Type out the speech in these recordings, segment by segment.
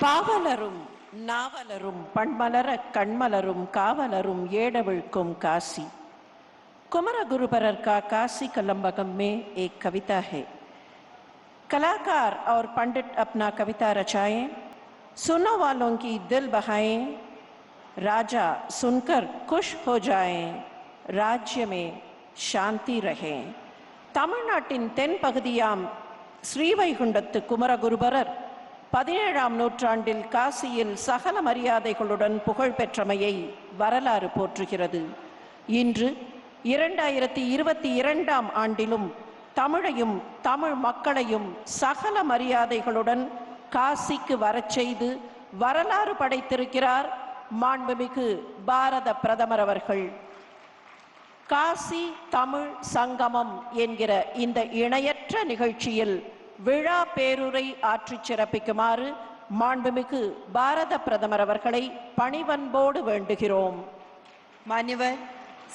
பாவலரும் நாவலரும் பண்மலர கண்மலரும் காவலரும் ஏடவிழ்க்கும் काशी। कुमार गुरुबरर का काशी कलंबगम में एक कविता है। कलाकार और पंडित अपना कविता रचाएं, सुनने वालों की दिल बहाएं, राजा सुनकर खुश हो जाएं, राज्य में शांति रहे। तमिழ்நாட்டின் தென் பகுதியாம் ஸ்ரீவைகுண்டத்து குமரகுருபரர் 17ஆம் நூற்றாண்டில் காசியில் சகல மரியாதைகளுடன் புகழ் பெற்றமையை வரலாறு போற்றுகிறது. இன்று 2022ஆம் ஆண்டிலும் தமிழையும் தமிழ் மக்களையும் சகல மரியாதைகளுடன் காசிக்கு வரச் செய்து வரலாறு படைத்திருக்கிறார் மாண்புமிகு பாரத பிரதமர் அவர்கள். காசி தமிழ் சங்கமம் என்கிற இந்த இணையற்ற நிகழ்ச்சியில் விழா பேருரை ஆற்றி சிறப்பிக்குமாறு மாண்புமிகு பாரத பிரதமர் அவர்களை பணிவன்போடு வேண்டுகிறோம். मान्यवर,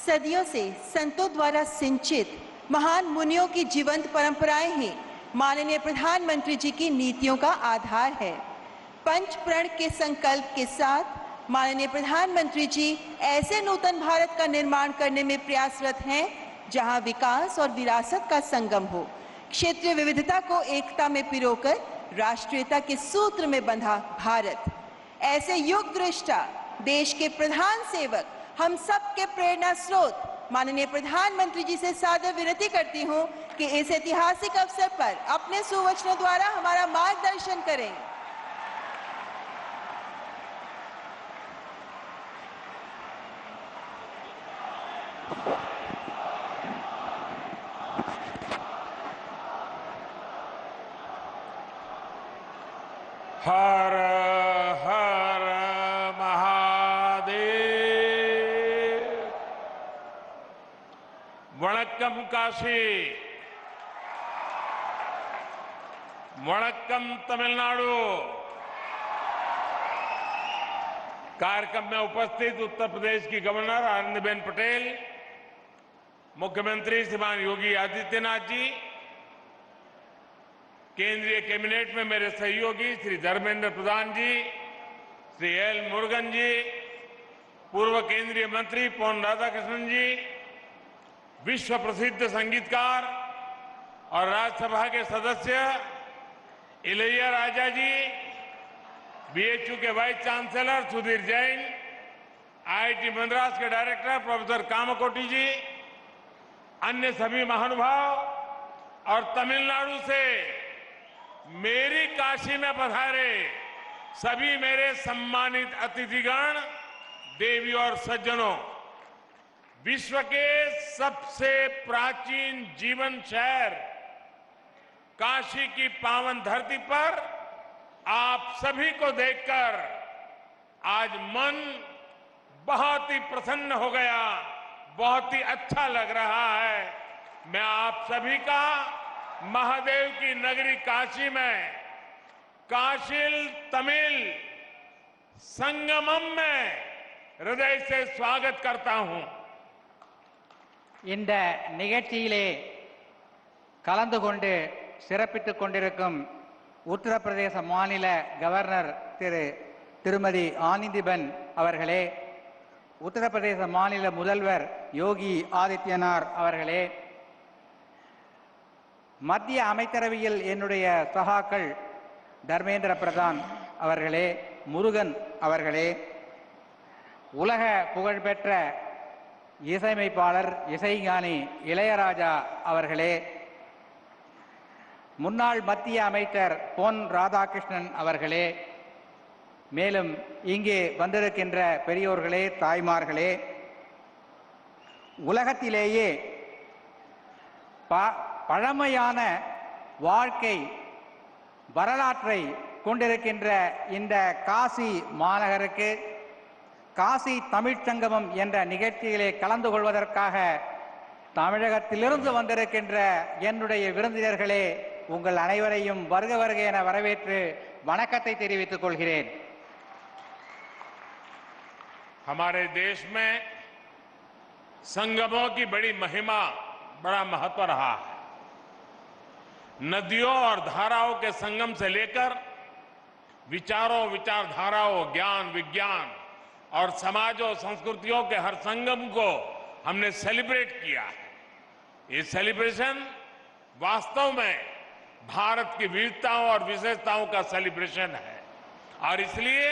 सदियों से संतों द्वारा सिंचित महान मुनियों की जीवंत परंपराएं ही माननीय प्रधानमंत्री जी की नीतियों का आधार है। पंच प्रण के संकल्प के साथ माननीय प्रधानमंत्री जी ऐसे नूतन भारत का निर्माण करने में प्रयासरत हैं जहां विकास और विरासत का संगम हो, क्षेत्रीय विविधता को एकता में पिरोकर राष्ट्रीयता के सूत्र में बंधा भारत। ऐसे युग दृष्टा देश के प्रधान सेवक, हम सब के प्रेरणा स्रोत माननीय प्रधानमंत्री जी से सादर विनती करती हूं कि इस ऐतिहासिक अवसर पर अपने सुवचनों द्वारा हमारा मार्गदर्शन करें। हर हर महादेव। वणक्कम काशी, वणक्कम तमिलनाडु। कार्यक्रम में उपस्थित उत्तर प्रदेश की गवर्नर आनंदीबेन पटेल, मुख्यमंत्री श्रीमान योगी आदित्यनाथ जी, केंद्रीय कैबिनेट में मेरे सहयोगी श्री धर्मेंद्र प्रधान जी, श्री एल मुरुगन जी, पूर्व केंद्रीय मंत्री पोन राधाकृष्णन जी, विश्व प्रसिद्ध संगीतकार और राज्यसभा के सदस्य इलैया राजा जी, बीएचयू के vice chancellor Sudhir Jain, IIT Madras के डायरेक्टर प्रोफेसर कामकोटी जी, अन्य सभी महानुभाव और तमिलनाडु से मेरी काशी में पधारे सभी मेरे सम्मानित अतिथिगण, देवी और सज्जनों, विश्व के सबसे प्राचीन जीवन शहर काशी की पावन धरती पर आप सभी को देखकर आज मन बहुत ही प्रसन्न हो गया, बहुत ही अच्छा लग रहा है। मैं आप सभी का महादेव की नगरी काशी में काशिल तमिल संगमम में हृदय से स्वागत करता हूं। இந்த நிகழ்ச்சியிலே கலந்து கொண்டு சிறப்பித்துக் கொண்டிருக்கும் உத்தரப்பிரதேச மாநில கவர்னர் திருமதி ஆனந்திபென் அவர்களே, உத்தரப்பிரதேச மாநில முதல்வர் யோகி ஆதித்யநாத் அவர்களே, மத்திய அமைச்சரவையில் என்னுடைய சகாக்கள் தர்மேந்திர பிரதான் அவர்களே, முருகன் அவர்களே, உலக புகழ்பெற்ற இசையமைப்பாளர் இசைஞானி இளையராஜா அவர்களே, முன்னாள் மத்திய அமைச்சர் பொன் ராதாகிருஷ்ணன் அவர்களே, மேலும் இங்கே வந்திருக்கின்ற பெரியோர்களே, தாய்மார்களே, உலகத்திலேயே பழமையான வாழ்க்கை வரலாற்றை கொண்டிருக்கின்ற இந்த காசி மாநகருக்கு காசி தமிழ்ச் சங்கமம் என்ற நிகழ்ச்சியிலே கலந்து கொள்வதற்காக தமிழகத்திலிருந்து வந்திருக்கின்ற என்னுடைய விருந்தினர்களே, உங்கள் அனைவரையும் வருக வருக என வரவேற்று வணக்கத்தை தெரிவித்துக் கொள்கிறேன். हमारे देश में संगमों की बड़ी महिमा, बड़ा महत्व रहा है। नदियों और धाराओं के संगम से लेकर विचारों, विचारधाराओं, ज्ञान, विज्ञान और समाज और संस्कृतियों के हर संगम को हमने सेलिब्रेट किया है। ये सेलिब्रेशन वास्तव में भारत की विविधताओं और विशेषताओं का सेलिब्रेशन है और इसलिए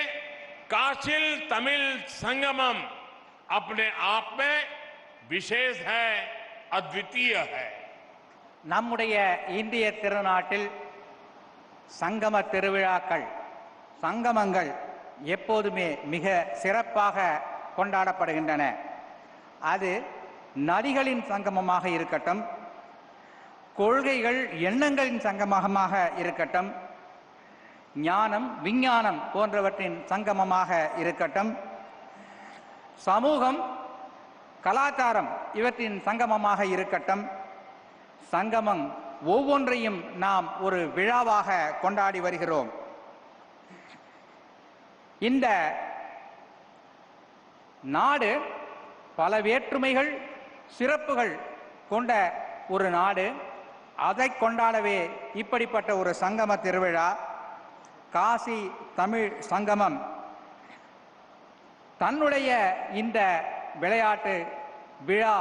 काशिल तमिल संगमम अपने आप में विशेष है, अद्वितीय है। நம்முடைய இந்திய திருநாட்டில் சங்கம திருவிழாக்கள், சங்கமங்கள் எப்போதுமே மிக சிறப்பாக கொண்டாடப்படுகின்றன. அது நதிகளின் சங்கமமாக இருக்கட்டும், கொள்கைகள் எண்ணங்களின் சங்கமமாக இருக்கட்டும், ஞானம் விஞ்ஞானம் போன்றவற்றின் சங்கமமாக இருக்கட்டும், சமூகம் கலாச்சாரம் இவற்றின் சங்கமமாக இருக்கட்டும், சங்கமம் ஒவ்வொன்றையும் நாம் ஒரு விழாவாக கொண்டாடி வருகிறோம். இந்த நாடு பல வேற்றுமைகள் சிறப்புகள் கொண்ட ஒரு நாடு. அதை கொண்டாடவே இப்படிப்பட்ட ஒரு சங்கம திருவிழா காசி தமிழ் சங்கமம் தன்னுடைய இந்த விளையாட்டு விழா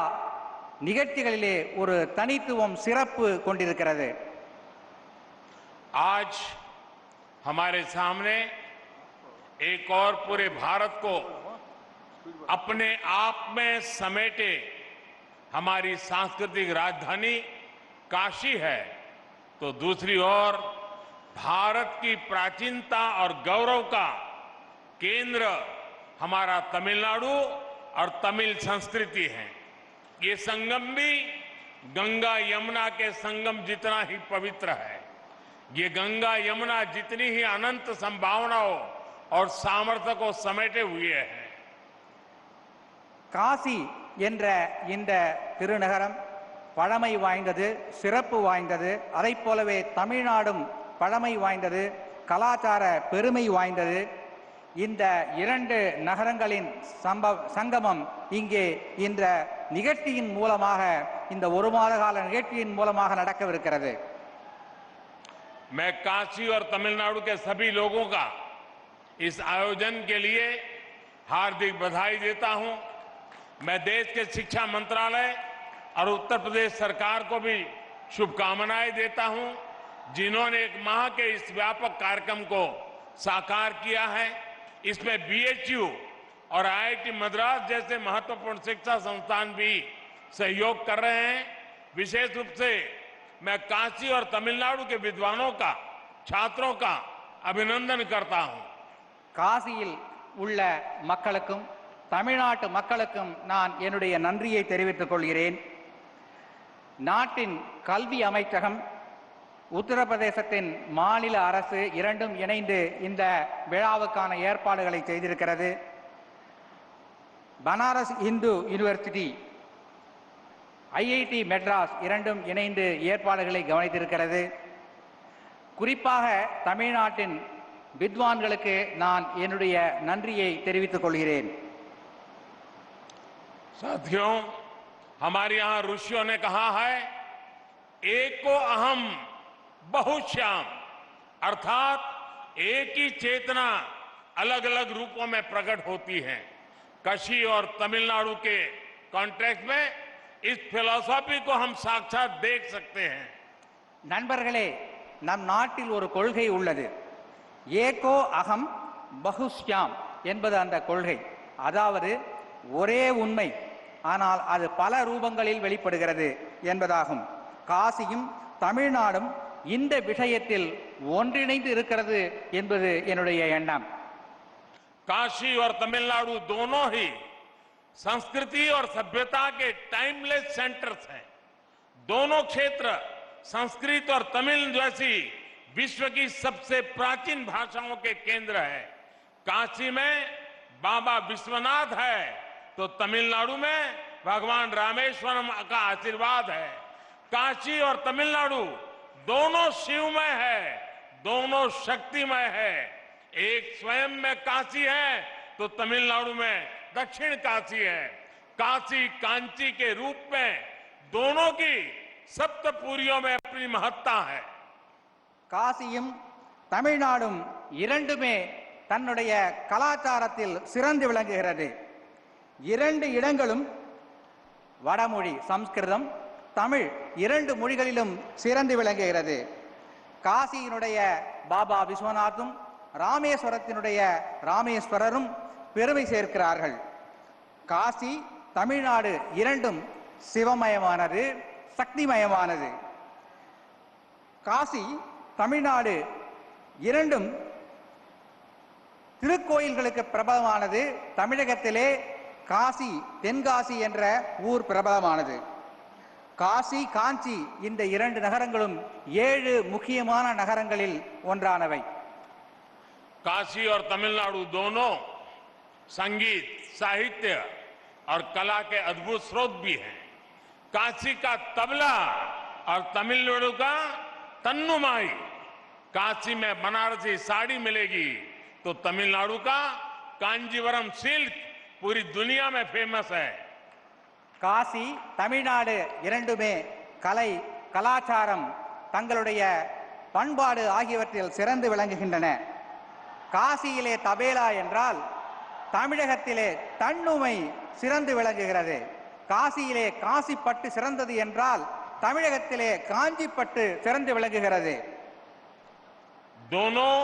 நிகழ்ச்சிகளிலே ஒரு தனித்துவம் சிறப்பு கொண்டிருக்கிறது. आज हमारे सामने एक और पूरे भारत को अपने आप में समेटे हमारी सांस्कृतिक राजधानी काशी है, तो दूसरी ओर भारत की प्राचीनता और गौरव का केंद्र हमारा तमिलनाडु और तमिल संस्कृति है। ये संगम भी गंगा यमुना के संगम जितना ही पवित्र है। ये गंगा यमुना जितनी ही अनंत संभावनाओं और सामर्थ्य को समेटे हुए है। காசி என்ற இந்த திருநகரம் பழமை வாய்ந்தது, சிறப்பு வாய்ந்தது. அதைப் போலவே தமிழ்நாடும் பழமை வாய்ந்தது, கலாச்சார பெருமை வாய்ந்தது. இந்த இரண்டு நகரங்களின் சங்கமம் இங்கே இந்த நிகழ்ச்சியின் மூலமாக, இந்த ஒரு மாத கால நிகழ்ச்சியின் மூலமாக நடக்கவிருக்கிறது. मैं काशी और तमिलनाडु के सभी लोगों का इस आयोजन के लिए हार्दिक बधाई देता हूं। मैं देश के शिक्षा मंत्रालय और उत्तर प्रदेश सरकार को भी शुभकामनाएं देता हूं, जिन्होंने एक माह के इस व्यापक कार्यक्रम को साकार किया है। इसमें बीएचयू और आईआईटी मद्रास जैसे महत्वपूर्ण शिक्षा संस्थान भी सहयोग कर रहे हैं। विशेष रूप से मैं काशी और तमिलनाडु के विद्वानों का, छात्रों का अभिनंदन करता हूं। காசியில் உள்ள மக்களுக்கும் தமிழ்நாட்டு மக்களுக்கும் நான் என்னுடைய நன்றியை தெரிவித்துக் கொள்கிறேன். நாட்டின் கல்வி அமைச்சகம், உத்தரப்பிரதேசத்தின் மாநில அரசு இரண்டும் இணைந்து இந்த விழாவுக்கான ஏற்பாடுகளை செய்திருக்கிறது. பனாரஸ் இந்து யூனிவர்சிட்டி, ஐஐடி மெட்ராஸ் இரண்டும் இணைந்து ஏற்பாடுகளை கவனித்திருக்கிறது. குறிப்பாக தமிழ்நாட்டின் வித்வான்களுக்கு நான் என்னுடைய நன்றியை தெரிவித்துக் கொள்கிறேன். साथियों, हमारे यहां ऋषियों ने कहा है, एको अहम बहुश्याम, अर्थात एक ही चेतना अलग अलग रूपों में प्रकट होती है। काशी और तमिलनाडु के कॉन्टेक्स्ट में इस फिलॉसफी को हम साक्षात देख सकते हैं। நண்பர்களே, நம் நாட்டில் ஒரு கொள்கை உள்ளது. ஏகோ அகம் பகுஷ்யாம் என்பது அந்த கொள்கை. அதாவது ஒரே உண்மை, ஆனால் அது பல ரூபங்களில் வெளிப்படுகிறது என்பதாகும். காசியும் தமிழ்நாடும் இந்த விஷயத்தில் ஒன்றிணைந்து இருக்கிறது என்பது என்னுடைய எண்ணம். काशी और तमिलनाडु दोनों ही संस्कृति और सभ्यता के टाइमलेस सेंटर्स हैं। दोनों क्षेत्र संस्कृत और तमिल जैसी विश्व की सबसे प्राचीन भाषाओं के केंद्र है। काशी में बाबा विश्वनाथ है, तो तमिलनाडु में भगवान रामेश्वरम का आशीर्वाद है। काशी और तमिलनाडु दोनों शिवमय है, दोनों शक्तिमय है। एक स्वयं में काशी है, तो तमिलनाडु में दक्षिण काशी है। काशी कांची के रूप में दोनों की सप्तपुरियों में अपनी महत्ता है। காசியும் தமிழ்நாடும் இரண்டுமே தன்னுடைய கலாச்சாரத்தில் சிறந்து விளங்குகிறது. இரண்டு இடங்களும் வடமொழி சம்ஸ்கிருதம் தமிழ் இரண்டு மொழிகளிலும் சிறந்து விளங்குகிறது. காசியினுடைய பாபா விஸ்வநாத்தும் ராமேஸ்வரத்தினுடைய ராமேஸ்வரரும் பெருமை சேர்க்கிறார்கள். காசி தமிழ்நாடு இரண்டும் சிவமயமானது, சக்திமயமானது. காசி தமிழ்நாடு இரண்டும் திருக்கோயில்களுக்கு பிரபலமானது. தமிழகத்திலே காசி தென்காசி என்ற ஊர் பிரபலமானது. காசி காஞ்சி இந்த இரண்டு நகரங்களும் 7 முக்கியமான நகரங்களில் ஒன்றானவை. काशी और तमिलनाडु दोनों संगीत, साहित्य और कला के अद्भुत स्रोत भी हैं। काशी का तबला और तमिलनाडु का तन्नुमाई। काशी में बनारसी साड़ी मिलेगी तो तमिलनाडु का कांजीवरम सिल्क पूरी दुनिया में फेमस है। காசி தமிழ்நாடு இரண்டுமே கலை, கலாச்சாரம், தங்களுடைய பண்பாடு ஆகியவற்றில் சிறந்து விளங்குகின்றன. காசியிலே தபேலா என்றால் தமிழகத்திலே தன்னுமை சிறந்து விளங்குகிறது. காசியிலே காசிப்பட்டு சிறந்தது என்றால் தமிழகத்திலே காஞ்சிப்பட்டு சிறந்து விளங்குகிறது. दोनों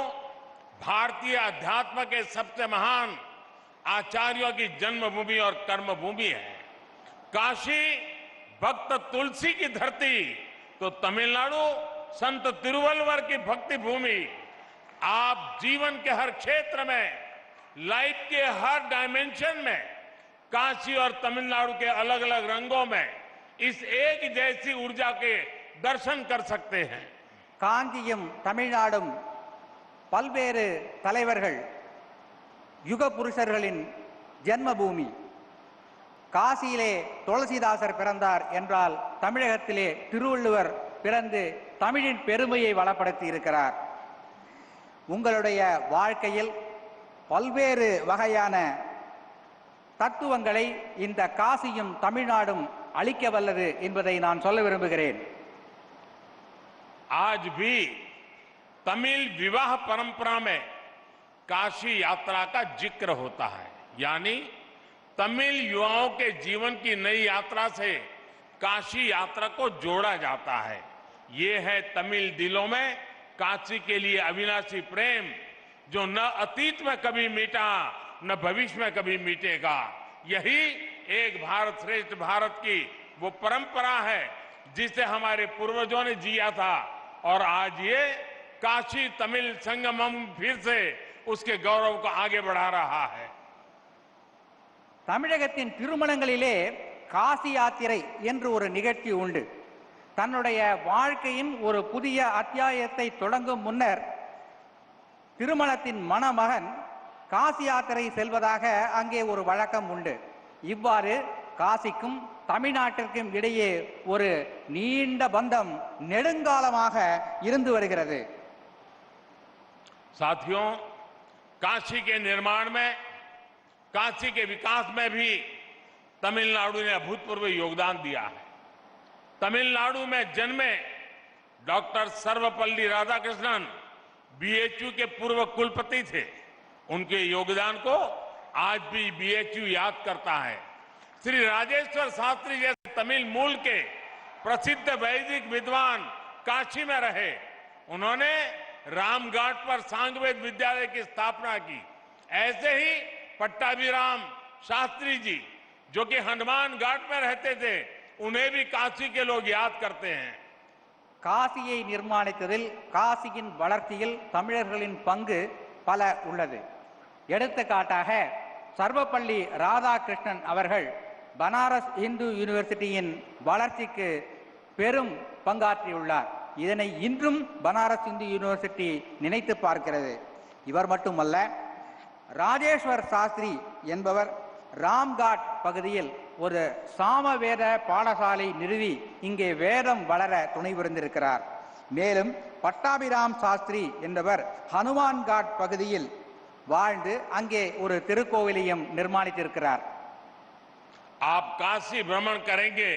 भारतीय अध्यात्म के सबसे महान आचार्यों की जन्मभूमि और कर्मभूमि है। काशी भक्त तुलसी की धरती तो तमिलनाडु संत तिरुवल्लुवर की भक्ति भूमि। आप जीवन के हर क्षेत्र में, लाइफ के हर डायमेंशन में काशी और तमिलनाडु के अलग अलग रंगों में इस एक जैसी ऊर्जा के दर्शन कर सकते हैं। காஞ்சியும் தமிழ்நாடும் பல்வேறு தலைவர்கள், யுக புருஷர்களின் ஜென்மபூமி. காசியிலே துளசிதாசர் பிறந்தார் என்றால் தமிழகத்திலே திருவள்ளுவர் பிறந்து தமிழின் பெருமையை வளப்படுத்தி இருக்கிறார். உங்களுடைய வாழ்க்கையில் பல்வேறு வகையான தத்துவங்களை இந்த காசியும் தமிழ்நாடும் அளிக்க வல்லது என்பதை நான் சொல்ல விரும்புகிறேன். आज भी तमिल विवाह परंपरा में काशी यात्रा का जिक्र होता है, यानी तमिल युवाओं के जीवन की नई यात्रा से काशी यात्रा को जोड़ा जाता है। ये है तमिल दिलों में काशी के लिए अविनाशी प्रेम, जो न अतीत में कभी मिटा न भविष्य में कभी मिटेगा। यही एक भारत श्रेष्ठ भारत की वो परंपरा है जिसे हमारे पूर्वजों ने जिया था, और आज ये काशी तमिल संगमम फिर से उसके गौरव को आगे बढ़ा रहा है। தமிழகத்தின் திருமணங்களிலே காசி யாத்திரை என்று ஒரு நிகழ்ச்சி உண்டு. தன்னுடைய வாழ்க்கையின் ஒரு புதிய அத்தியாயத்தை தொடங்கும் முன்னர் திருமணத்தின் மணமகன் காசி யாத்திரை செல்வதாக அங்கே ஒரு வழக்கம் உண்டு. இவ்வாறு காசிக்கும் தமிழ்நாட்டிற்கும் இடையே ஒரு நீண்ட பந்தம் நெடுங்காலமாக இருந்து வருகிறது. साथियों, काशी के निर्माण में, काशी के विकास में भी तमिलनाडु ने अभूतपूर्व योगदान दिया है। तमिलनाडु में जन्मे डॉक्टर सर्वपल्ली राधाकृष्णन बीएचयू के पूर्व कुलपति थे। उनके योगदान को आज भी बीएचयू याद करता है। श्री राजेश्वर शास्त्री जैसे तमिल मूल के प्रसिद्ध वैदिक विद्वान काशी में रहे। उन्होंने रामघाट पर सांगवेद विद्यालय की स्थापना की। ऐसे ही पट्टाभिराम शास्त्री जी, जो कि हनुमान घाट में रहते थे, उन्हें भी काशी के लोग याद करते हैं। காசியை நிர்மாணித்ததில், காசியின் வளர்ச்சியில் தமிழர்களின் பங்கு பல உள்ளது. எடுத்துக்காட்டாக சர்வப்பள்ளி ராதாகிருஷ்ணன் அவர்கள் பனாரஸ் இந்து யூனிவர்சிட்டியின் வளர்ச்சிக்கு பெரும் பங்காற்றியுள்ளார். இதனை இன்றும் பனாரஸ் இந்து யூனிவர்சிட்டி நினைத்து பார்க்கிறது. இவர் மட்டுமல்ல, ராஜேஸ்வர் சாஸ்திரி என்பவர் ராம்காட் பகுதியில் ஒரு சாமவேத பாடசாலை நிறுவி இங்கே வேதம் வளர துணை புரிந்திருக்கிறார். மேலும் பட்டாபிராம் சாஸ்திரி என்பவர் ஹனுமான்காட் பகுதியில் வாழ்ந்து அங்கே ஒரு திருக்கோவிலையும் நிர்மாணித்திருக்கிறார். आप काशी भ्रमण करेंगे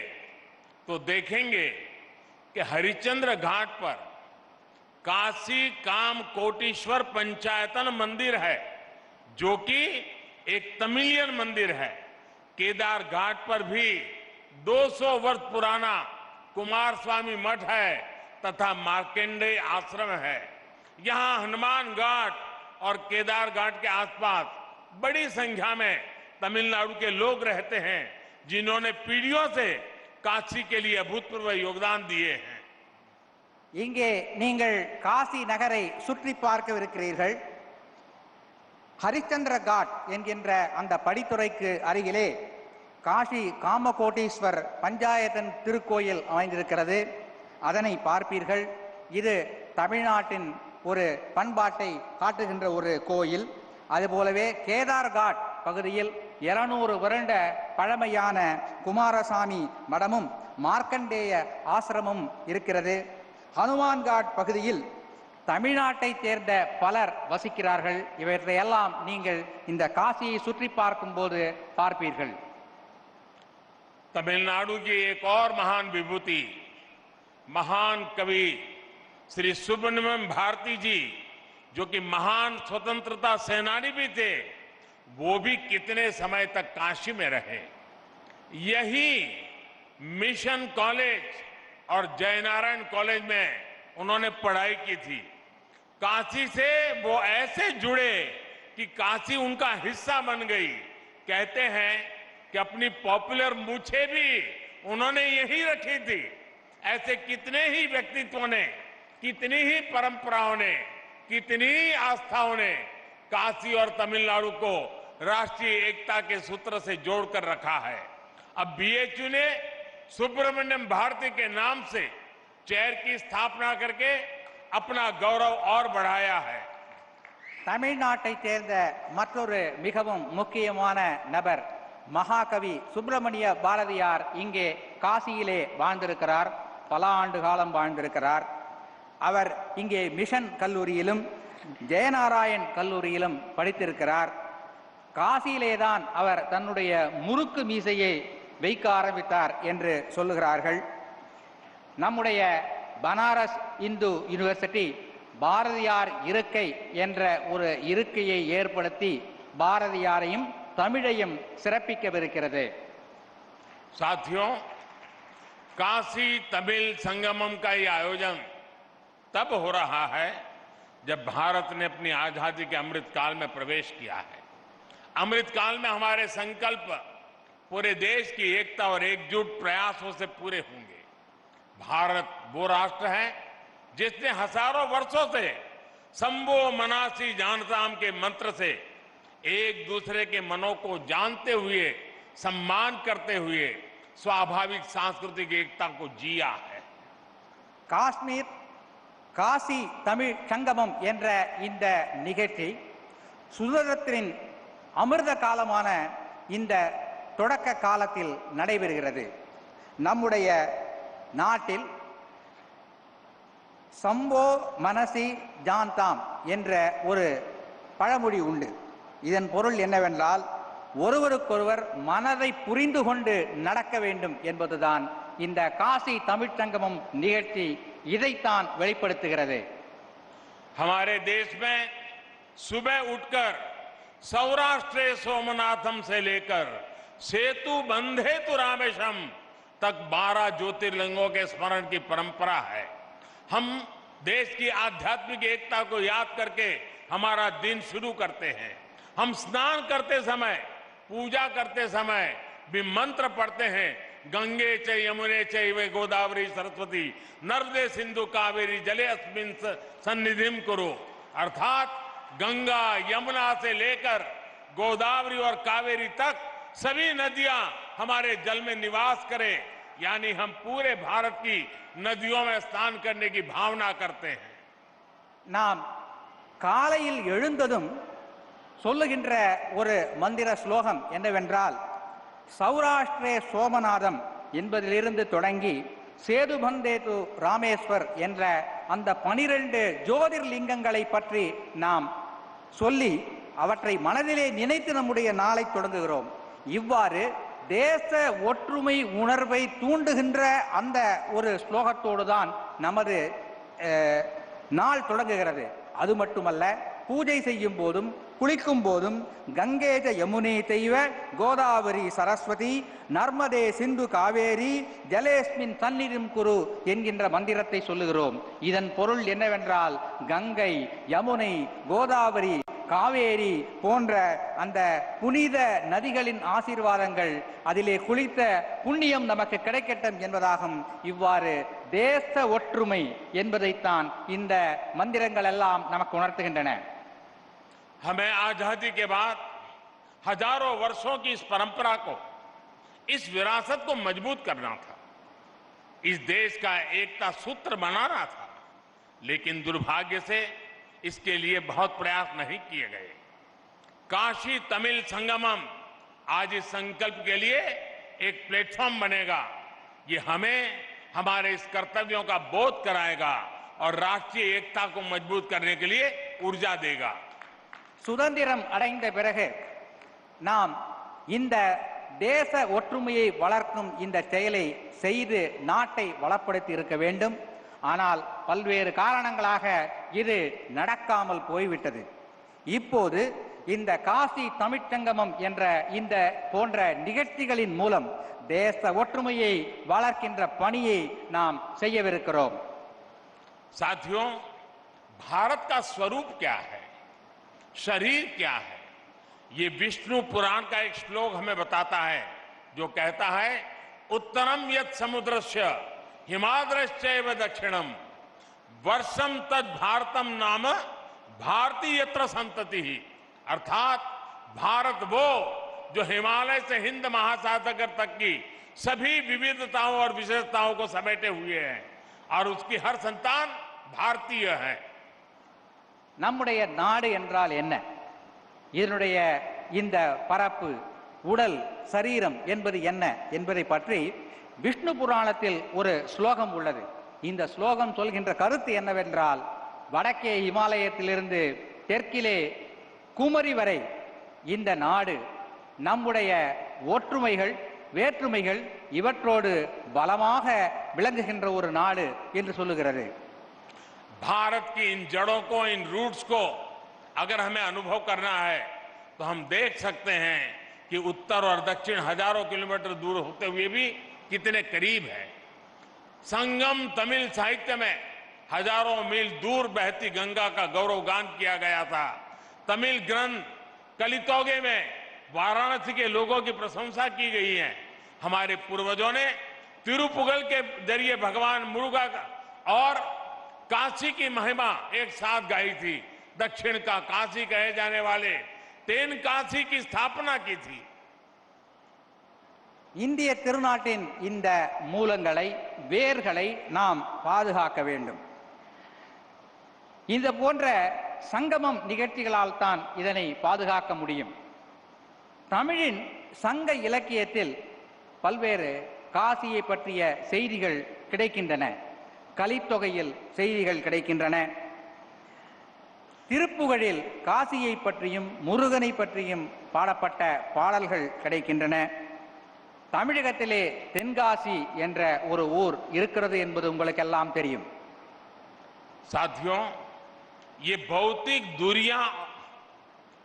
तो देखेंगे कि हरिश्चंद्र घाट पर काशी काम कोटीश्वर पंचायतन मंदिर है, जो कि एक तमिलियन मंदिर है। केदार घाट पर भी 200 वर्ष पुराना कुमार स्वामी मठ है तथा मार्कंडेय आश्रम है। यहां हनुमान घाट और केदार घाट के आसपास बड़ी संख्या में तमिलनाडु के लोग रहते हैं, जिन्होंने पीढ़ियों से काशी के लिए अभूतपूर्व योगदान दिए हैं। இங்கே நீங்கள் காசி நகரை சுற்றி பார்க்கவிருக்கிறீர்கள். ஹரிச்சந்திர காட் என்கின்ற அந்த படித்துறைக்கு அருகிலே காசி காமகோட்டீஸ்வர் பஞ்சாயத்தன் திருக்கோயில் அமைந்திருக்கிறது. அதனை பார்ப்பீர்கள். இது தமிழ்நாட்டின் ஒரு பண்பாட்டை காட்டுகின்ற ஒரு கோயில். அதுபோலவே கேதார் காட் பகுதியில் 200 வருட பழமையான குமாரசாமி மடமும் மார்க்கண்டேய ஆசிரமும் இருக்கிறது. ஹனுமான் காட் பகுதியில் தமிழ்நாட்டை சேர்ந்த பலர் வசிக்கிறார்கள். இவற்றையெல்லாம் நீங்கள் இந்த காசியை சுற்றி பார்க்கும்போது பார்ப்பீர்கள். तमिलनाडु की एक और महान विभूति, महान कवि श्री सुब्रमण्यम भारती जी, जो कि महान स्वतंत्रता सेनानी भी थे, वो भी कितने समय तक काशी में रहे। यही मिशन कॉलेज और जयनारायण कॉलेज में उन्होंने पढ़ाई की थी। काशी से वो ऐसे जुड़े कि काशी उनका हिस्सा बन गई। कहते हैं कि अपनी पॉपुलर मूछे भी उन्होंने यही रखी थी। ऐसे कितने ही व्यक्तित्वों ने, कितनी ही परंपराओं ने, कितनी ही आस्थाओं ने काशी और तमिलनाडु को राष्ट्रीय एकता के सूत्र से जोड़कर रखा है। अब बीएचयू ने सुब्रमण्यम भारती के नाम से चेयर की स्थापना करके अपना गौरव और बढ़ाया है। தமிழ்நாட்டை சேர்ந்த மற்றொரு மிகவும் முக்கியமான நபர் மகாகவி சுப்பிரமணிய பாரதியார் இங்கே காசியிலே வாழ்ந்திருக்கிறார். பல ஆண்டு காலம் வாழ்ந்திருக்கிறார். அவர் இங்கே மிஷன் கல்லூரியிலும் ஜெயநாராயண் கல்லூரியிலும் படித்திருக்கிறார். காசியிலேதான் அவர் தன்னுடைய முறுக்கு மீசையை வைக்க ஆரம்பித்தார் என்று சொல்லுகிறார்கள். நம்முடைய பனாரஸ் இந்து யூனிவர்சிட்டி பாரதியார் இருக்கை என்ற ஒரு இருக்கையை ஏற்படுத்தி பாரதியாரையும் தமிழையும் சிறப்பிக்கவிருக்கிறது. साथियों, काशी तमिल संगमम का ये आयोजन तब हो रहा है जब भारत ने अपनी आजादी के अमृतकाल में प्रवेश किया है। अमृतकाल में हमारे संकल्प पूरे देश की एकता और एकजुट प्रयासों से पूरे होंगे। भारत वो राष्ट्र है जिसने हजारों वर्षों से संभो मनासी जानताम के मंत्र से एक दूसरे के मनों को जानते हुए, सम्मान करते हुए स्वाभाविक सांस्कृतिक एकता को जिया है। காஷ்மீர் காசி தமிழ் சங்கமம் என்ற இந்த நிகழ்ச்சி சுதந்திரத்தின் அமிர்த காலமான இந்த தொடக்க காலத்தில் நடைபெறுகிறது. நம்முடைய நாட்டில் சம்போ மனசி ஜான்தாம் என்ற ஒரு பழமொழி உண்டு. இதன் பொருள் என்னவென்றால், ஒருவருக்கொருவர் மனதை புரிந்து கொண்டு நடக்க வேண்டும் என்பதுதான் இந்த காசி தமிழ்ச் சங்கமம் நிகழ்ச்சி இதைத்தான் வெளிப்படுத்துகிறது. हमारे देश में सुबह उठकर सौराष्ट्र सोमनाथम से लेकर सेतु बंधे तु रामेशम तक 12 ज्योतिर्लिंगों के स्मरण की परंपरा है। हम देश की आध्यात्मिक एकता को याद करके हमारा दिन शुरू करते हैं। हम स्नान करते समय, पूजा करते समय भी मंत्र पढ़ते हैं, गंगे च यमुने चैव गोदावरी सरस्वती नर्मदे सिंधु कावेरी जले अस्मिन् सन्निधिं कुरु। अर्थात गंगा यमुना से लेकर गोदावरी और कावेरी तक सभी नदियां हमारे जल में निवास करें, यानी हम पूरे भारत की नदियों में स्नान करने की भावना करते हैं। நாம் காலையில் எழுந்ததும் சொல்லுகின்ற ஒரு மந்திர ஸ்லோகம் என்னவென்றால், சௌராஷ்டிரே சோமநாதம் என்பதிலிருந்து தொடங்கி சேதுபந்தேது ராமேஸ்வர் என்ற அந்த 12 ஜோதிர்லிங்கங்களை பற்றி நாம் சொல்லி அவற்றை மனதிலே நினைத்து நம்முடைய நாளை தொடங்குகிறோம். இவ்வாறு தேச ஒற்றுமை உணர்வை தூண்டுகின்ற அந்த ஒரு ஸ்லோகத்தோடு தான் நமது நாள் தொடங்குகிறது. அது மட்டுமல்ல, பூஜை செய்யும் போதும் குளிக்கும் போதும் கங்கேஜ யமுனே தெய்வ கோதாவரி சரஸ்வதி நர்மதே சிந்து காவேரி ஜலேஸ்மின் தன்னிரும் குரு என்கின்ற மந்திரத்தை சொல்லுகிறோம். இதன் பொருள் என்னவென்றால், கங்கை, யமுனை, கோதாவரி, காவேரி போன்ற அந்த புனித நதிகளின் ஆசீர்வாதங்கள், அதிலே குளித்த புண்ணியம் நமக்கு கிடைக்கட்டும் என்பதாகும். இவ்வாறு தேச ஒற்றுமை என்பதைத்தான் இந்த மந்திரங்கள் எல்லாம் நமக்கு உணர்த்துகின்றன. हमें आजादी के बाद हजारों वर्षों की इस परंपरा को, इस विरासत को मजबूत करना था, इस देश का एकता सूत्र बनाना था। लेकिन दुर्भाग्य से इसके लिए बहुत प्रयास नहीं किए गए। काशी तमिल संगमम आज इस संकल्प के लिए एक प्लेटफॉर्म बनेगा। ये हमें हमारे इस कर्तव्यों का बोध कराएगा और राष्ट्रीय एकता को मजबूत करने के लिए ऊर्जा देगा। சுதந்திரம் அடைந்த பிறகு நாம் இந்த தேச ஒற்றுமையை வளர்க்கும் இந்த செயலை செய்து நாட்டை வளப்படுத்தி இருக்க வேண்டும். ஆனால் பல்வேறு காரணங்களாக இது நடக்காமல் போய்விட்டது. இப்போது இந்த காசி தமிழ்ச்சங்கமம் என்ற இந்த போன்ற நிகழ்ச்சிகளின் மூலம் தேச ஒற்றுமையை வளர்க்கின்ற பணியை நாம் செய்யவிருக்கிறோம். साथियों, भारत का स्वरूप क्या है, शरीर क्या है, ये विष्णु पुराण का एक श्लोक हमें बताता है, जो कहता है उत्तरम यत् समुद्रस्य हिमाद्रश्चैव दक्षिणम वर्षम तद भारतम नाम भारतीयत्र संतति ही। अर्थात भारत वो जो हिमालय से हिंद महासागर तक की सभी विविधताओं और विशेषताओं को समेटे हुए हैं और उसकी हर संतान भारतीय है। நம்முடைய நாடு என்றால் என்ன, இதனுடைய இந்த பரப்பு, உடல், சரீரம் என்பது என்ன என்பதை பற்றி விஷ்ணு புராணத்தில் ஒரு ஸ்லோகம் உள்ளது. இந்த ஸ்லோகம் சொல்கின்ற கருத்து என்னவென்றால், வடக்கே இமாலயத்திலிருந்து தெற்கிலே குமரி வரை இந்த நாடு நம்முடைய ஒற்றுமைகள், வேற்றுமைகள் இவற்றோடு பலமாக விளங்குகின்ற ஒரு நாடு என்று சொல்லுகிறது. भारत की इन जड़ों को, इन रूट्स को अगर हमें अनुभव करना है तो हम देख सकते हैं कि उत्तर और दक्षिण हजारों किलोमीटर दूर होते हुए भी कितने करीब है। संगम तमिल साहित्य में हजारों मील दूर बहती गंगा का गौरवगान किया गया था। तमिल ग्रंथ कलितोगे में वाराणसी के लोगों की प्रशंसा की गई है। हमारे पूर्वजों ने तिरुपुगल के जरिए भगवान मुरुगा और काशी की महिमा एक साथ गाई थी। दक्षिण का काशी कहे जाने वाले तेन काशी की स्थापना की थी। இந்திய திருநாட்டின் இந்த மூலங்களை, வேர்களை நாம் பாதுகாக்க வேண்டும். இந்த போன்ற சங்கமம் நிகழ்ச்சிகளால் தான் இதனை பாதுகாக்க முடியும். தமிழின் சங்க இலக்கியத்தில் பல்வேறு காசியை பற்றிய செய்திகள் கிடைக்கின்றன. கலித்தொகையில் செய்திகள் கிடைக்கின்றன. திருப்புகழில் காசியை பற்றியும் முருகனை பற்றியும் பாடப்பட்ட பாடல்கள் கிடைக்கின்றன. தமிழகத்திலே தென்காசி என்ற ஒரு ஊர் இருக்கிறது என்பது உங்களுக்கெல்லாம் தெரியும். साथियों, ये भौतिक दूरियां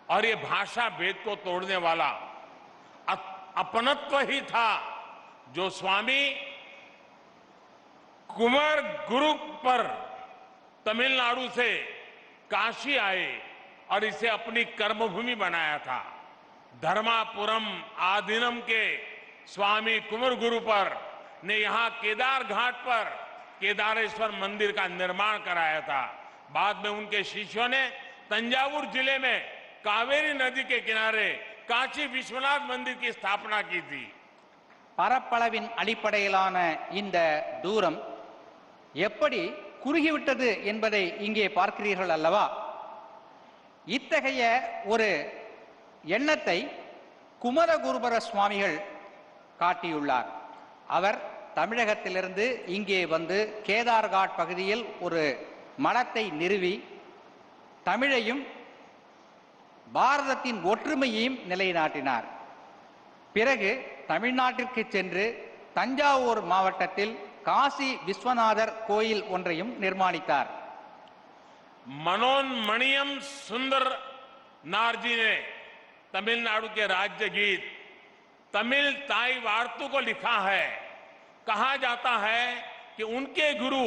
और ये भाषा भेद को तोड़ने वाला अपनत्व ही था जो स्वामी कुमार गुरु पर तमिलनाडु से काशी आए और इसे अपनी कर्मभूमि बनाया था। धर्मापुरम आदिनम के स्वामी कुमार गुरु पर ने यहां केदार घाट पर केदारेश्वर मंदिर का निर्माण कराया था। बाद में उनके शिष्यों ने तंजावुर जिले में कावेरी नदी के किनारे काशी विश्वनाथ मंदिर की स्थापना की थी। பரப்பளவின் அடிப்படையிலான இந்த தூரம் எப்படி குறுகிவிட்டது என்பதை இங்கே பார்க்கிறீர்கள் அல்லவா? இத்தகைய ஒரு எண்ணத்தை குமரகுருபர சுவாமிகள் காட்டியுள்ளார். அவர் தமிழகத்திலிருந்து இங்கே வந்து கேதார்காட் பகுதியில் ஒரு மடத்தை நிறுவி தமிழையும் பாரதத்தின் ஒற்றுமையையும் நிலைநாட்டினார். பிறகு தமிழ்நாட்டிற்கு சென்று தஞ்சாவூர் மாவட்டத்தில் காசி விஸ்வநாதர் கோயில் ஒன்றையும் நிர்மாணித்தார். मनोन्मणियम सुंदर नार जी ने तमिलनाडु के राज्य गीत तमिल ताई वार्तु को लिखा है। कहा जाता है कि उनके गुरु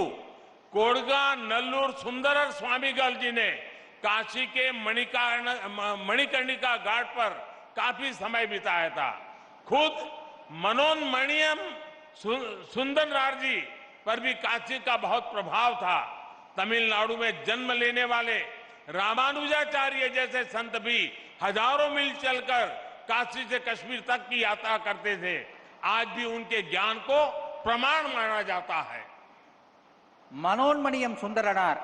कोडगा नल्लूर सुंदरर स्वामीगल जी ने काशी के मणिकर्णिका घाट पर काफी समय बिताया था। खुद मनोन्मणियम सुंदर नार जी पर भी काशी का बहुत प्रभाव था। तमिलनाडु में जन्म लेने वाले रामानुजाचार्य जैसे संत भी हजारों मील चलकर काशी से कश्मीर तक की यात्रा करते थे। आज भी उनके ज्ञान को प्रमाण माना जाता है। மனோன்மணியம் சுந்தரனார்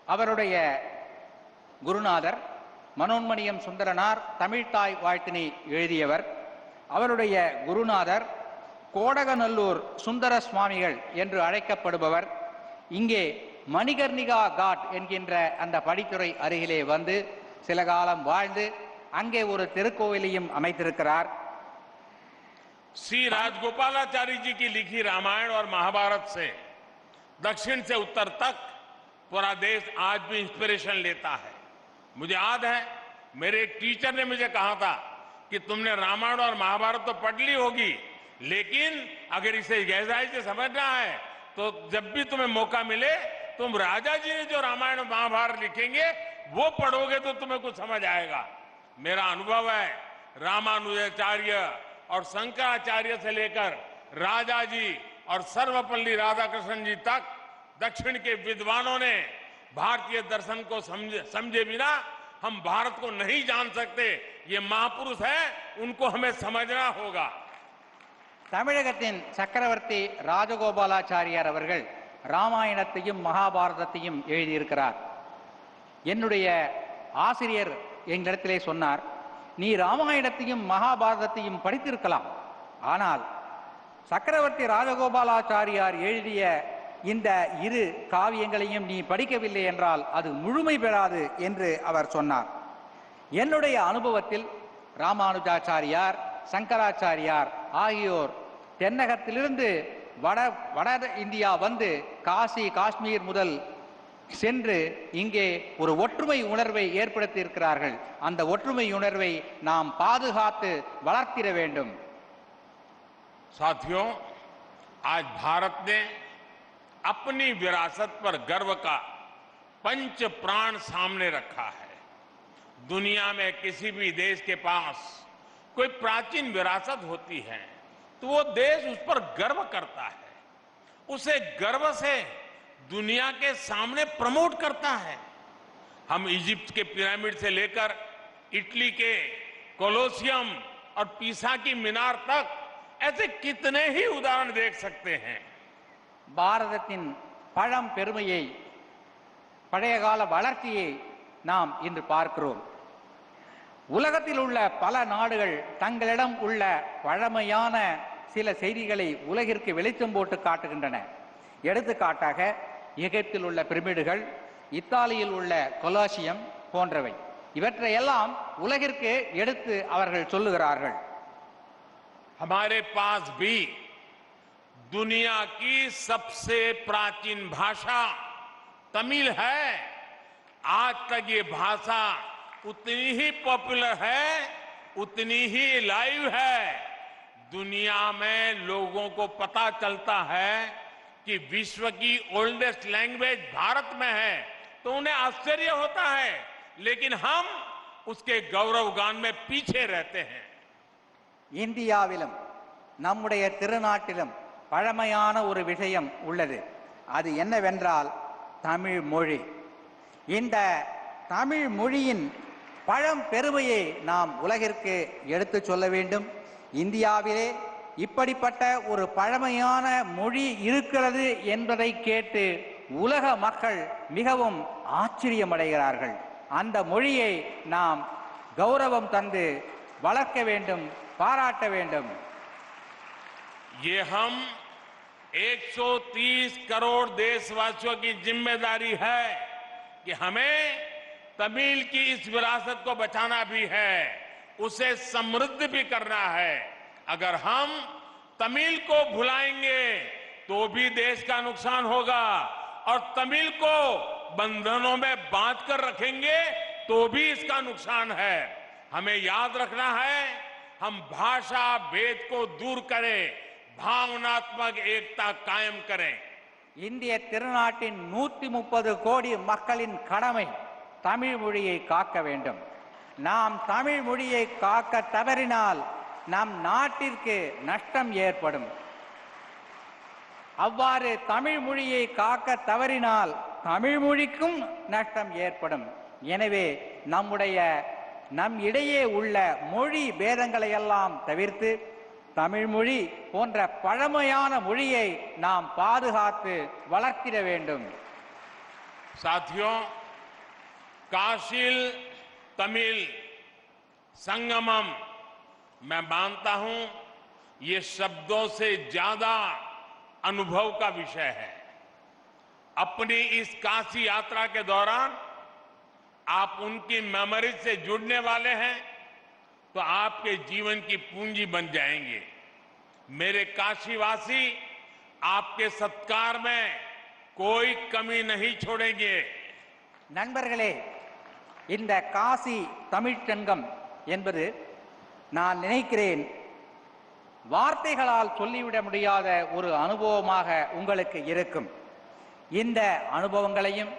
அவருடைய குருநாதர் மனோன்மணியம் சுந்தரனார் தமிழ்த்தாய் வாழ்த்தினை எழுதியவர். அவருடைய குருநாதர் கோடகநல்லூர் சுந்தர சுவாமிகள் என்று அழைக்கப்படுபவர். இங்கே மணிகர்ணிகா காட் என்கின்ற அந்த படித்துறை அருகிலே வந்து சில காலம் வாழ்ந்து அங்கே ஒரு திருக்கோவிலையும் அமைத்திருக்கிறார். श्री राजगोपालाचारी जी की लिखी रामायण और महाभारत से दक्षिण से उत्तर तक पूरा देश आज भी इंस्पिरेशन लेता है। मुझे याद है मेरे एक टीचर ने मुझे कहा था कि तुमने रामायण और महाभारत तो पढ़ ली होगी, लेकिन अगर इसे गहराई से समझना है तो जब भी तुम्हें मौका मिले तुम राजा जी ने जो रामायण और महाभारत लिखेंगे वो पढ़ोगे तो तुम्हें कुछ समझ आएगा। मेरा अनुभव है रामानुजाचार्य और शंकराचार्य से लेकर राजा जी और सर्वपल्ली राधाकृष्णन जी तक दक्षिण के विद्वानों ने भारतीय दर्शन को समझे बिना हम भारत को नहीं जान सकते। ये महापुरुष है, उनको हमें समझना होगा। தமிழகத்தின் சக்கரவர்த்தி ராஜகோபாலாச்சாரியார் அவர்கள் ராமாயணத்தையும் மகாபாரதத்தையும் எழுதியிருக்கிறார். என்னுடைய ஆசிரியர் எங்களிடத்திலே சொன்னார், நீ ராமாயணத்தையும் மகாபாரதத்தையும் படித்திருக்கலாம், ஆனால் சக்கரவர்த்தி ராஜகோபாலாச்சாரியார் எழுதிய இந்த இரு காவியங்களையும் நீ படிக்கவில்லை என்றால் அது முழுமை பெறாது என்று அவர் சொன்னார். என்னுடைய அனுபவத்தில் ராமானுஜாச்சாரியார், சங்கராச்சாரியார் ஆகியோர் தென்னகத்திலிருந்து வட இந்தியா வந்து காசி காஷ்மீர் முதல் சென்று இங்கே ஒரு ஒற்றுமை உணர்வை ஏற்படுத்தி இருக்கிறார்கள். அந்த ஒற்றுமை உணர்வை நாம் பாதுகாத்து வளர்த்திட வேண்டும். साथियों, आज भारत ने अपनी विरासत पर गर्व का पंच प्राण सामने रखा है। दुनिया में किसी भी देश के पास कोई प्राचीन विरासत होती है तो वो देश उस पर गर्व करता है, उसे गर्व से दुनिया के सामने प्रमोट करता है। हम इजिप्ट के पिरामिड से लेकर इटली के कोलोसियम और पीसा की मीनार तक ऐसे कितने ही उदाहरण देख सकते हैं। பாரதத்தின் பழம் பெருமையை, பழைய கால வளர்ச்சியை நாம் இன்று பார்க்கிறோம். உலகத்தில் உள்ள பல நாடுகள் தங்களிடம் உள்ள பழமையான சில செய்திகளை உலகிற்கு வெளிச்சம் போட்டு காட்டுகின்றன. எடுத்துக்காட்டாக எகிப்தில் உள்ள பிரமிடுகள், இத்தாலியில் உள்ள கொலாசியம் போன்றவை. இவற்றையெல்லாம் உலகிற்கு எடுத்து அவர்கள் சொல்லுகிறார்கள். हमारे पास भी दुनिया की सबसे प्राचीन भाषा तमिल है। आज तक ये भाषा उतनी ही पॉपुलर है, उतनी ही लाइव है। दुनिया में लोगों को पता चलता है कि विश्व की ओल्डेस्ट लैंग्वेज भारत में है तो उन्हें आश्चर्य होता है, लेकिन हम उसके गौरवगान में पीछे रहते हैं। இந்தியாவிலும் நம்முடைய திருநாட்டிலும் பழமையான ஒரு விஷயம் உள்ளது. அது என்னவென்றால் தமிழ் மொழி. இந்த தமிழ் மொழியின் பழம் பெருமையை நாம் உலகிற்கு எடுத்து சொல்ல வேண்டும். இந்தியாவிலே இப்படிப்பட்ட ஒரு பழமையான மொழி இருக்கிறது என்பதை கேட்டு உலக மக்கள் மிகவும் ஆச்சரியமடைகிறார்கள். அந்த மொழியை நாம் கௌரவம் தந்து வளர்க்க வேண்டும், பாராட்ட வேண்டும். ये हम 130 करोड़ देशवासियों की जिम्मेदारी है कि हमें तमिल की इस विरासत को बचाना भी है, उसे समृद्ध भी करना है। अगर हम तमिल को भुलाएंगे तो भी देश का नुकसान होगा, और तमिल को बंधनों में बांध कर रखेंगे तो भी इसका नुकसान है। हमें याद रखना है, हम भाषा भेद को दूर करें, भावनात्मक एकता कायम करें। இந்திய திருநாட்டின் 130 கோடி மக்களின் கடமை தமிழ் மொழியை காக்க வேண்டும். நாம் தமிழ் மொழியை காக்க தவறினால் நம் நாட்டிற்கு நஷ்டம் ஏற்படும். அவ்வாறு தமிழ் மொழியை காக்க தவறினால் தமிழ் மொழிக்கும் நஷ்டம் ஏற்படும். எனவே நம் இடையே உள்ள மொழி பேதங்களை எல்லாம் தவிர்த்து தமிழ் மொழி போன்ற பழமையான மொழியை நாம் பாதுகாத்து வளர்த்திட வேண்டும். साथियों, काशील तमिल संगमम मैं मानता हूं ये शब्दों से ज्यादा अनुभव का विषय है। अपनी इस काशी यात्रा के दौरान आप उनकी मेमोरीज से जुड़ने वाले हैं तो आपके जीवन की पूंजी बन जाएंगे। मेरे काशीवासी आपके सत्कार में कोई कमी नहीं छोड़ेंगे। நண்பர்களே, இந்த காசி தமிழ்ச் சங்கம் என்பது நான் நினைக்கிறேன் வார்த்தைகளால் சொல்லிவிட முடியாத ஒரு அனுபவமாக உங்களுக்கு இருக்கும். இந்த அனுபவங்களையும்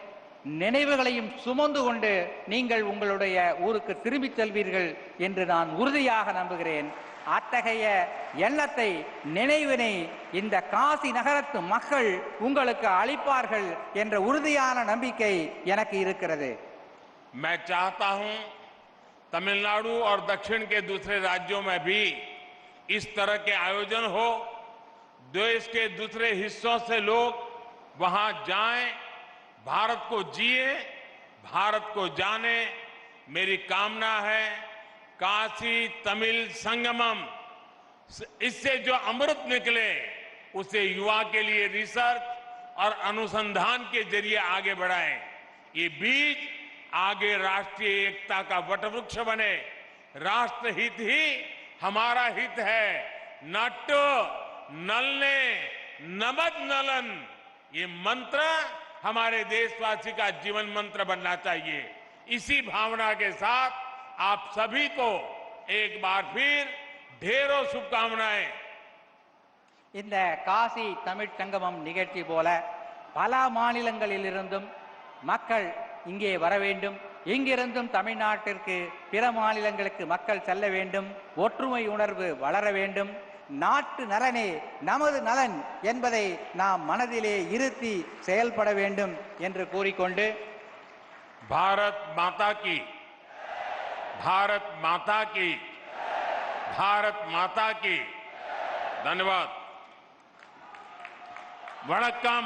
நினைவுகளையும் சுமந்து கொண்டு நீங்கள் உங்களுடைய ஊருக்கு திரும்பிச் செல்வீர்கள் என்று நான் உறுதியாக நம்புகிறேன். அத்தகைய எண்ணத்தை, நினைவினை இந்த காசி நகரத்து மக்கள் உங்களுக்கு அளிப்பார்கள் என்ற உறுதியான நம்பிக்கை எனக்கு இருக்கிறது. मैं चाहता हूं तमिलनाडु और दक्षिण के दूसरे राज्यों में भी इस तरह के आयोजन हो, देश के दूसरे हिस्सों से लोग वहां जाएं, भारत को जिए, भारत को जाने। मेरी कामना है काशी तमिल संगमम इससे जो अमृत निकले उसे युवा के लिए रिसर्च और अनुसंधान के जरिए आगे बढ़ाएं। ये बीज आगे राष्ट्रीय एकता का वटवृक्ष बने। राष्ट्र हित ही हमारा हित है। नट नलने नमद नलन, ये मंत्र हमारे देशवासी का जीवन मंत्र बनना चाहिए। इसी भावना के साथ आप सभी को एक बार फिर ढेरों शुभकामनाएं। இந்த காசி தமிழ்ச் சங்கமம் நிகழ்ச்சி போல பல மாநிலங்களிலிருந்தும் மக்கள் இங்கே வர வேண்டும். இங்கிருந்தும் தமிழ்நாட்டிற்கு பிற மாநிலங்களுக்கு மக்கள் செல்ல வேண்டும். ஒற்றுமை உணர்வு வளர வேண்டும். நாட்டு நலனே நமது நலன் என்பதை நாம் மனதிலே இருத்தி செயல்பட வேண்டும் என்று கூறிக்கொண்டு भारत माता की, भारत माता की, भारत माता की। धन्यवाद। वणक्कम।